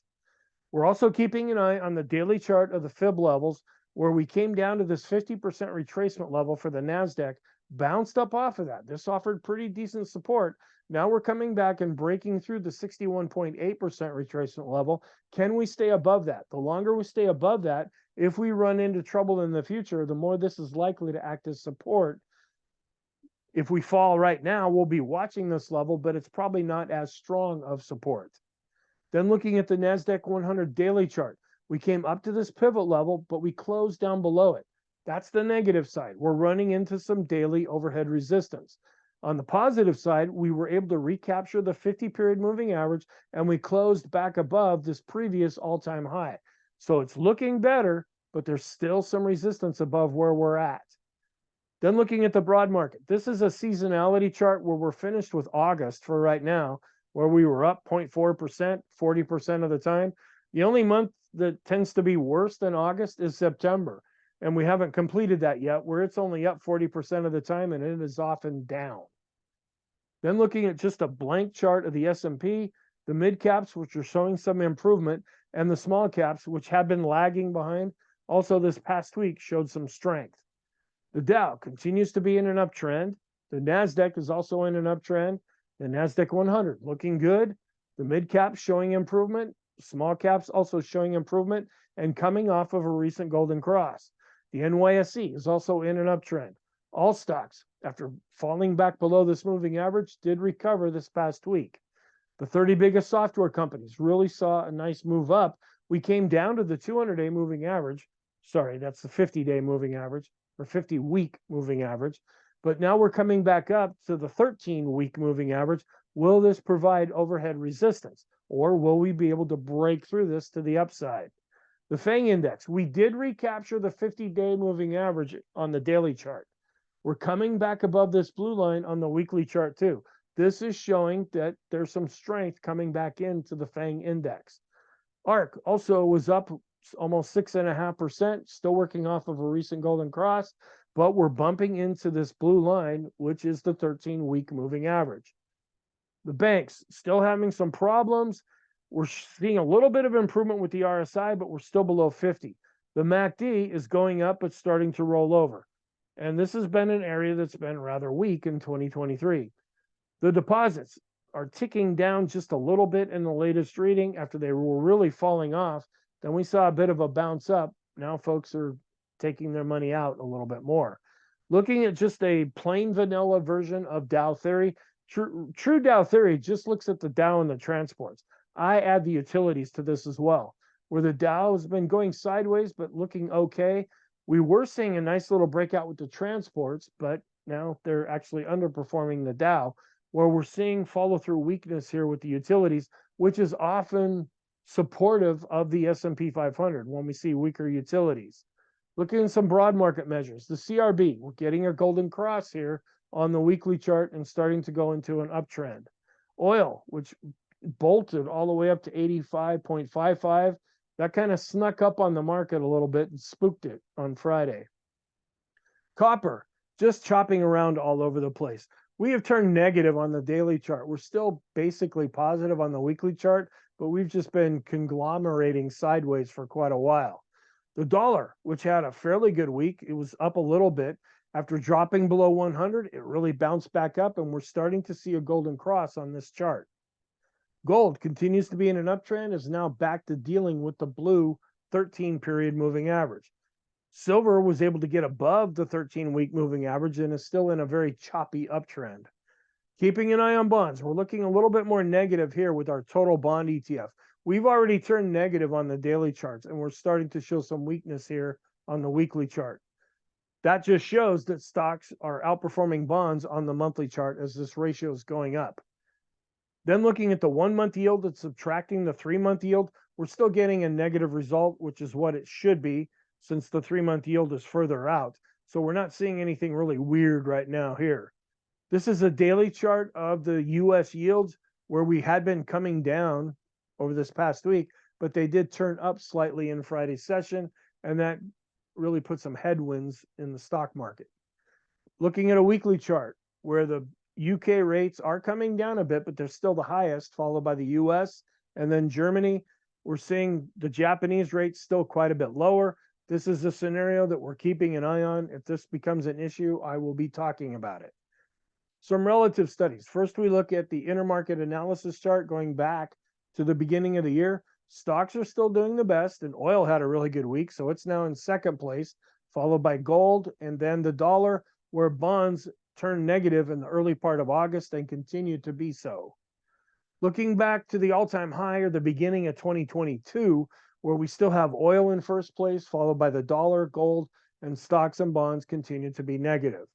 We're also keeping an eye on the daily chart of the fib levels, where we came down to this 50% retracement level for the NASDAQ, bounced up off of that. This offered pretty decent support. Now we're coming back and breaking through the 61.8% retracement level. Can we stay above that? The longer we stay above that, if we run into trouble in the future, the more this is likely to act as support. If we fall right now, we'll be watching this level, but it's probably not as strong of support. Then looking at the NASDAQ 100 daily chart, we came up to this pivot level, but we closed down below it. That's the negative side. We're running into some daily overhead resistance. On the positive side, we were able to recapture the 50-period moving average, and we closed back above this previous all-time high. So it's looking better, but there's still some resistance above where we're at. Then looking at the broad market, this is a seasonality chart where we're finished with August for right now, where we were up 0.4%, 40% of the time. The only month that tends to be worse than August is September. And we haven't completed that yet, where it's only up 40% of the time, and it is often down. Then looking at just a blank chart of the S&P, the mid caps, which are showing some improvement, and the small caps, which have been lagging behind, also this past week showed some strength. The Dow continues to be in an uptrend. The NASDAQ is also in an uptrend. The NASDAQ 100 looking good. The mid caps showing improvement. Small caps also showing improvement and coming off of a recent golden cross. The NYSE is also in an uptrend. All stocks, after falling back below this moving average, did recover this past week. The 30 biggest software companies really saw a nice move up. We came down to the 200-day moving average. Sorry, that's the 50-day moving average or 50-week moving average. But now we're coming back up to the 13-week moving average. Will this provide overhead resistance, or will we be able to break through this to the upside? The FANG index, we did recapture the 50-day moving average on the daily chart. We're coming back above this blue line on the weekly chart too. This is showing that there's some strength coming back into the FANG index. ARC also was up almost 6.5%, still working off of a recent golden cross, but we're bumping into this blue line, which is the 13-week moving average. The banks still having some problems. We're seeing a little bit of improvement with the RSI, but we're still below 50. The MACD is going up, but starting to roll over. And this has been an area that's been rather weak in 2023. The deposits are ticking down just a little bit in the latest reading after they were really falling off. Then we saw a bit of a bounce up. Now folks are taking their money out a little bit more. Looking at just a plain vanilla version of Dow theory, true Dow theory just looks at the Dow and the transports. I add the utilities to this as well, where the Dow has been going sideways but looking okay. We were seeing a nice little breakout with the transports, but now they're actually underperforming the Dow, where we're seeing follow-through weakness here with the utilities, which is often supportive of the S&P 500 when we see weaker utilities. Looking at some broad market measures, the CRB, we're getting a golden cross here on the weekly chart and starting to go into an uptrend. Oil, which bolted all the way up to 85.55, that kind of snuck up on the market a little bit and spooked it on Friday. Copper, just chopping around all over the place. We have turned negative on the daily chart. We're still basically positive on the weekly chart, but we've just been conglomerating sideways for quite a while. The dollar, which had a fairly good week, it was up a little bit. After dropping below 100, it really bounced back up, and we're starting to see a golden cross on this chart. Gold continues to be in an uptrend, is now back to dealing with the blue 13-period moving average. Silver was able to get above the 13-week moving average and is still in a very choppy uptrend. Keeping an eye on bonds, we're looking a little bit more negative here with our total bond ETF. We've already turned negative on the daily charts, and we're starting to show some weakness here on the weekly chart. That just shows that stocks are outperforming bonds on the monthly chart as this ratio is going up. Then looking at the 1-month yield and subtracting the 3-month yield, we're still getting a negative result, which is what it should be since the 3-month yield is further out. So we're not seeing anything really weird right now here. This is a daily chart of the US yields where we had been coming down over this past week, but they did turn up slightly in Friday's session, and that really put some headwinds in the stock market. Looking at a weekly chart where the UK rates are coming down a bit, but they're still the highest, followed by the US and then Germany. We're seeing the Japanese rates still quite a bit lower. This is a scenario that we're keeping an eye on. If this becomes an issue, I will be talking about it. Some relative studies. First, we look at the intermarket analysis chart going back to the beginning of the year. Stocks are still doing the best, and oil had a really good week, so it's now in second place, followed by gold and then the dollar, where bonds turned negative in the early part of August and continue to be so. Looking back to the all-time high or the beginning of 2022, where we still have oil in first place, followed by the dollar, gold, and stocks and bonds continue to be negative.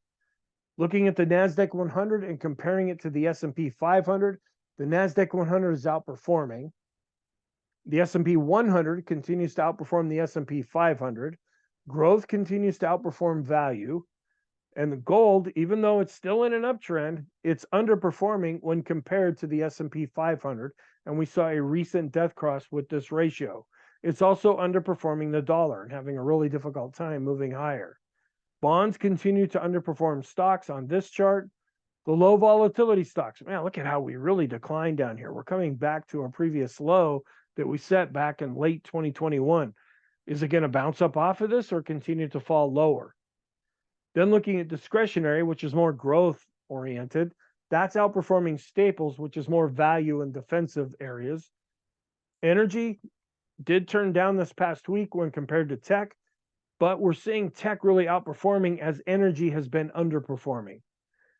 Looking at the NASDAQ 100 and comparing it to the S&P 500, the NASDAQ 100 is outperforming. The S&P 100 continues to outperform the S&P 500. Growth continues to outperform value. And the gold, even though it's still in an uptrend, it's underperforming when compared to the S&P 500. And we saw a recent death cross with this ratio. It's also underperforming the dollar and having a really difficult time moving higher. Bonds continue to underperform stocks on this chart. The low volatility stocks, man, look at how we really declined down here. We're coming back to our previous low that we set back in late 2021. Is it going to bounce up off of this or continue to fall lower? Then looking at discretionary, which is more growth oriented, that's outperforming staples, which is more value and defensive areas. Energy did turn down this past week when compared to tech, but we're seeing tech really outperforming as energy has been underperforming.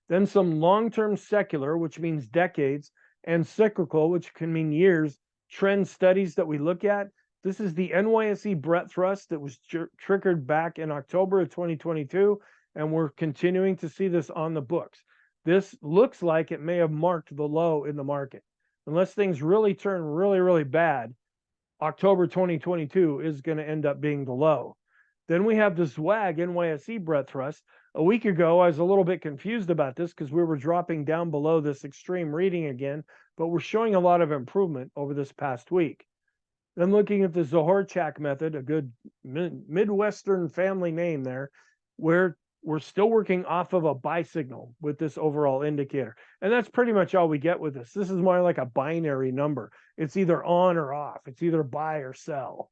Then some long-term secular, which means decades, and cyclical, which can mean years, trend studies that we look at. This is the NYSE Breadth Thrust that was triggered back in October of 2022, and we're continuing to see this on the books. This looks like it may have marked the low in the market. Unless things really turn really, really bad, October 2022 is going to end up being the low. Then we have the ZWAG NYSE Breadth Thrust. A week ago, I was a little bit confused about this because we were dropping down below this extreme reading again, but we're showing a lot of improvement over this past week. Then looking at the Zohorchak method, a good Midwestern family name there, where we're still working off of a buy signal with this overall indicator. And that's pretty much all we get with this. This is more like a binary number. It's either on or off. It's either buy or sell.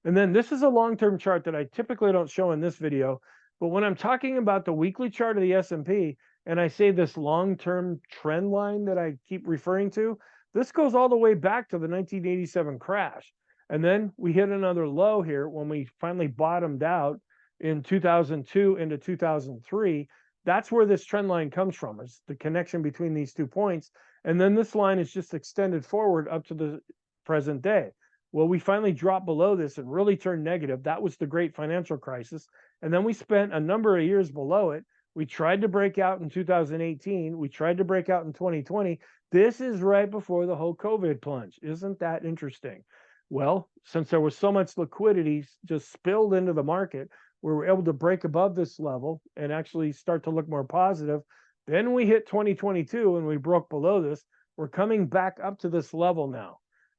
And then this is a long-term chart that I typically don't show in this video, but when I'm talking about the weekly chart of the S&P, and I say this long-term trend line that I keep referring to, this goes all the way back to the 1987 crash. And then we hit another low here when we finally bottomed out in 2002 into 2003. That's where this trend line comes from, is the connection between these 2 points. And then this line is just extended forward up to the present day. Well, we finally dropped below this and really turned negative. That was the great financial crisis. And then we spent a number of years below it. We tried to break out in 2018. We tried to break out in 2020. This is right before the whole COVID plunge. Isn't that interesting? Well, since there was so much liquidity just spilled into the market, we were able to break above this level and actually start to look more positive. Then we hit 2022 and we broke below this. We're coming back up to this level now.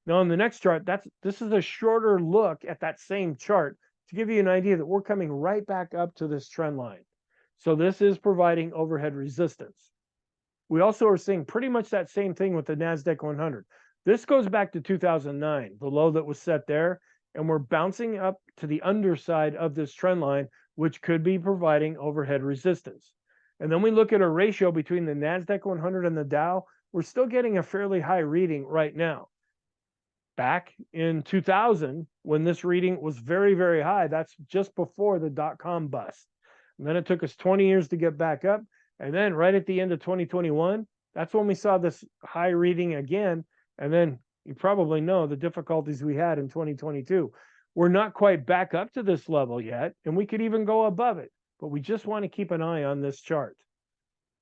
Now, on the next chart, this is a shorter look at that same chart to give you an idea that we're coming right back up to this trend line. So this is providing overhead resistance. We also are seeing pretty much that same thing with the NASDAQ 100. This goes back to 2009, the low that was set there, and we're bouncing up to the underside of this trend line, which could be providing overhead resistance. And then we look at a ratio between the NASDAQ 100 and the Dow. We're still getting a fairly high reading right now. Back in 2000, when this reading was very, very high, that's just before the dot-com bust. And then it took us 20 years to get back up. And then right at the end of 2021, that's when we saw this high reading again. And then you probably know the difficulties we had in 2022. We're not quite back up to this level yet, and we could even go above it. But we just want to keep an eye on this chart.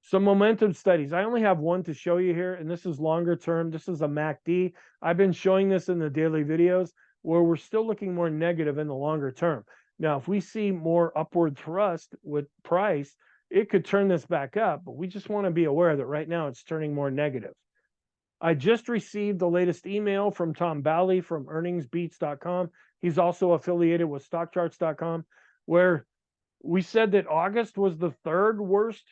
Some momentum studies. I only have one to show you here, and this is longer term. This is a MACD. I've been showing this in the daily videos where we're still looking more negative in the longer term. Now, if we see more upward thrust with price, it could turn this back up, but we just want to be aware that right now it's turning more negative. I just received the latest email from Tom Bowley from earningsbeats.com. He's also affiliated with stockcharts.com, where we said that August was the third worst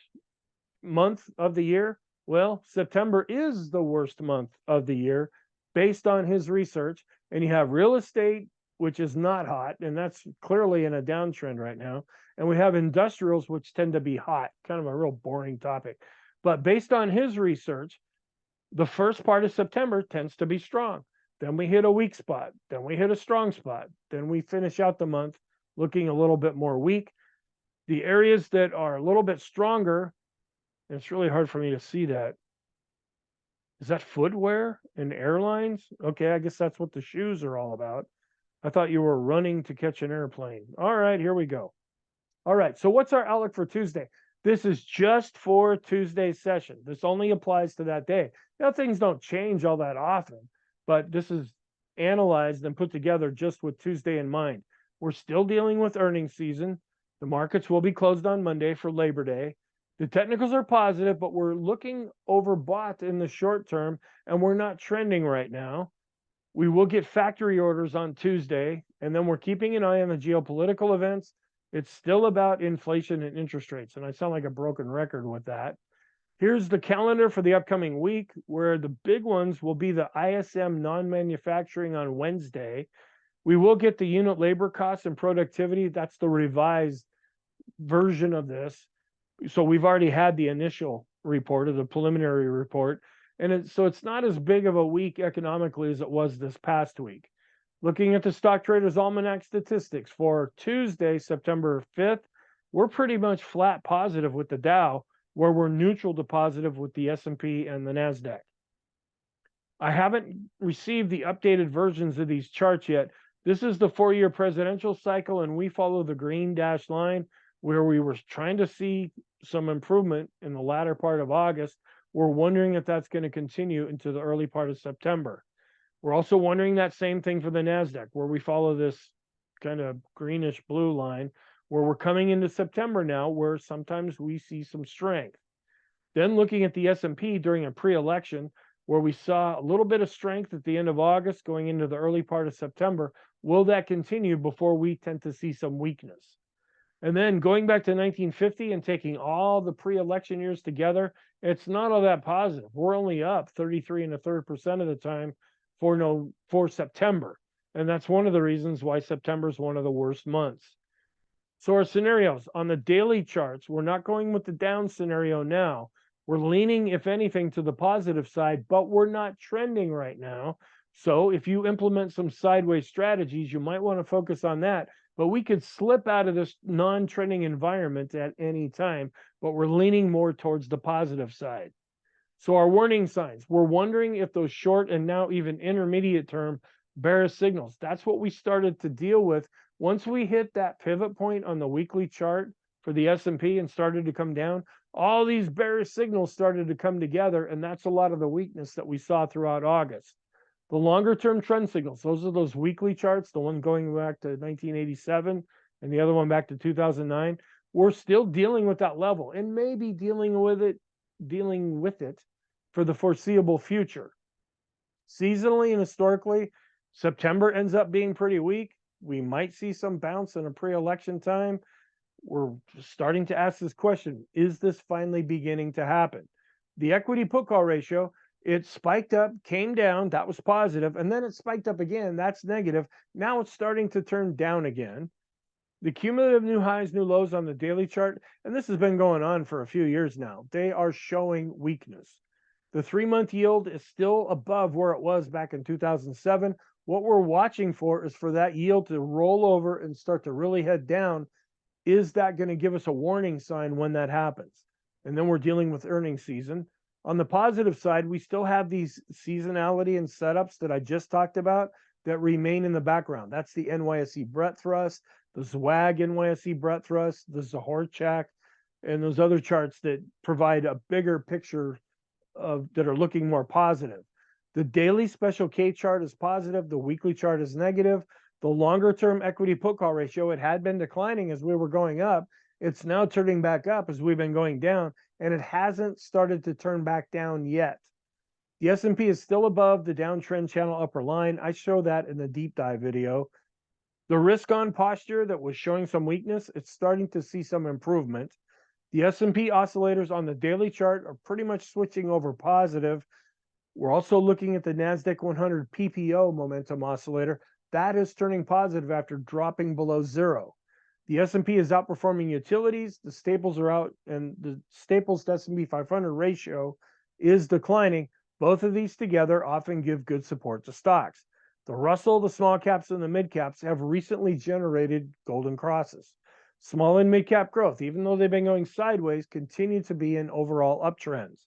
month of the year. Well, September is the worst month of the year based on his research. And you have real estate, which is not hot, and that's clearly in a downtrend right now. And we have industrials, which tend to be hot, kind of a real boring topic. But based on his research, the first part of September tends to be strong. Then we hit a weak spot. Then we hit a strong spot. Then we finish out the month looking a little bit more weak. The areas that are a little bit stronger, and it's really hard for me to see that. Is that footwear and airlines? Okay, I guess that's what the shoes are all about. I thought you were running to catch an airplane. All right, here we go. All right, so what's our outlook for Tuesday? This is just for Tuesday's session. This only applies to that day. Now, things don't change all that often, but this is analyzed and put together just with Tuesday in mind. We're still dealing with earnings season. The markets will be closed on Monday for Labor Day. The technicals are positive, but we're looking overbought in the short term, and we're not trending right now. We will get factory orders on Tuesday, and then we're keeping an eye on the geopolitical events. It's still about inflation and interest rates, and I sound like a broken record with that. Here's the calendar for the upcoming week, where the big ones will be the ISM non-manufacturing on Wednesday. We will get the unit labor costs and productivity. That's the revised version of this. So we've already had the initial report, or the preliminary report, and so it's not as big of a week economically as it was this past week. Looking at the Stock Traders Almanac statistics for Tuesday, September 5th, we're pretty much flat positive with the Dow, where we're neutral to positive with the S&P and the NASDAQ. I haven't received the updated versions of these charts yet. This is the 4-year presidential cycle, and we follow the green dashed line where we were trying to see some improvement in the latter part of August. We're wondering if that's going to continue into the early part of September. We're also wondering that same thing for the NASDAQ, where we follow this kind of greenish blue line, where we're coming into September now, where sometimes we see some strength. Then looking at the S&P during a pre-election, where we saw a little bit of strength at the end of August going into the early part of September, will that continue before we tend to see some weakness? And then going back to 1950 and taking all the pre-election years together, it's not all that positive. We're only up 33 1/3% of the time for September. And that's one of the reasons why September is one of the worst months. So our scenarios on the daily charts, we're not going with the down scenario now. We're leaning, if anything, to the positive side, but we're not trending right now. So if you implement some sideways strategies, you might want to focus on that. But we could slip out of this non-trending environment at any time, but we're leaning more towards the positive side. So our warning signs, we're wondering if those short and now even intermediate term bearish signals, that's what we started to deal with. Once we hit that pivot point on the weekly chart for the S&P and started to come down, all these bearish signals started to come together, and that's a lot of the weakness that we saw throughout August. The longer term trend signals, those are those weekly charts, the one going back to 1987 and the other one back to 2009. We're still dealing with that level and maybe dealing with it for the foreseeable future. Seasonally and historically, September ends up being pretty weak. We might see some bounce in a pre-election time. We're starting to ask this question, is this finally beginning to happen? The equity put call ratio, it spiked up, came down, that was positive, and then it spiked up again, that's negative. Now it's starting to turn down again. The cumulative new highs, new lows on the daily chart, and this has been going on for a few years now, they are showing weakness. The 3-month yield is still above where it was back in 2007. What we're watching for is for that yield to roll over and start to really head down. Is that going to give us a warning sign when that happens? And then we're dealing with earnings season. On the positive side, we still have these seasonality and setups that I just talked about that remain in the background. That's the NYSE breadth thrust, the ZWAG NYSE breadth thrust, the Zahorchak, and those other charts that provide a bigger picture that are looking more positive. The daily special K chart is positive. The weekly chart is negative. The longer term equity put call ratio, it had been declining as we were going up. It's now turning back up as we've been going down, and it hasn't started to turn back down yet. The S&P is still above the downtrend channel upper line. I show that in the deep dive video. The risk on posture that was showing some weakness, it's starting to see some improvement. The S&P oscillators on the daily chart are pretty much switching over positive. We're also looking at the NASDAQ 100 PPO momentum oscillator. That is turning positive after dropping below zero. The S&P is outperforming utilities. The staples are out, and the staples to S&P 500 ratio is declining. Both of these together often give good support to stocks. The Russell, the small caps, and the mid caps have recently generated golden crosses. Small and mid cap growth, even though they've been going sideways, continue to be in overall uptrends.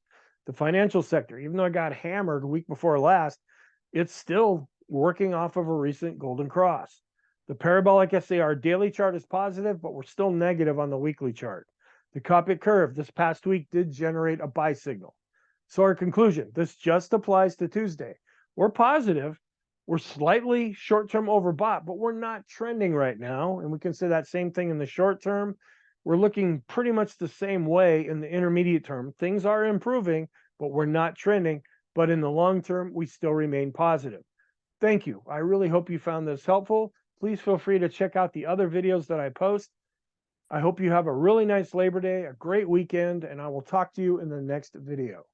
The financial sector, even though it got hammered a week before last, it's still working off of a recent golden cross. The parabolic SAR daily chart is positive, but we're still negative on the weekly chart. The Copic curve this past week did generate a buy signal. So our conclusion, this just applies to Tuesday. We're positive. We're slightly short-term overbought, but we're not trending right now. And we can say that same thing in the short term. We're looking pretty much the same way in the intermediate term. Things are improving, but we're not trending. But in the long term, we still remain positive. Thank you. I really hope you found this helpful. Please feel free to check out the other videos that I post. I hope you have a really nice Labor Day, a great weekend, and I will talk to you in the next video.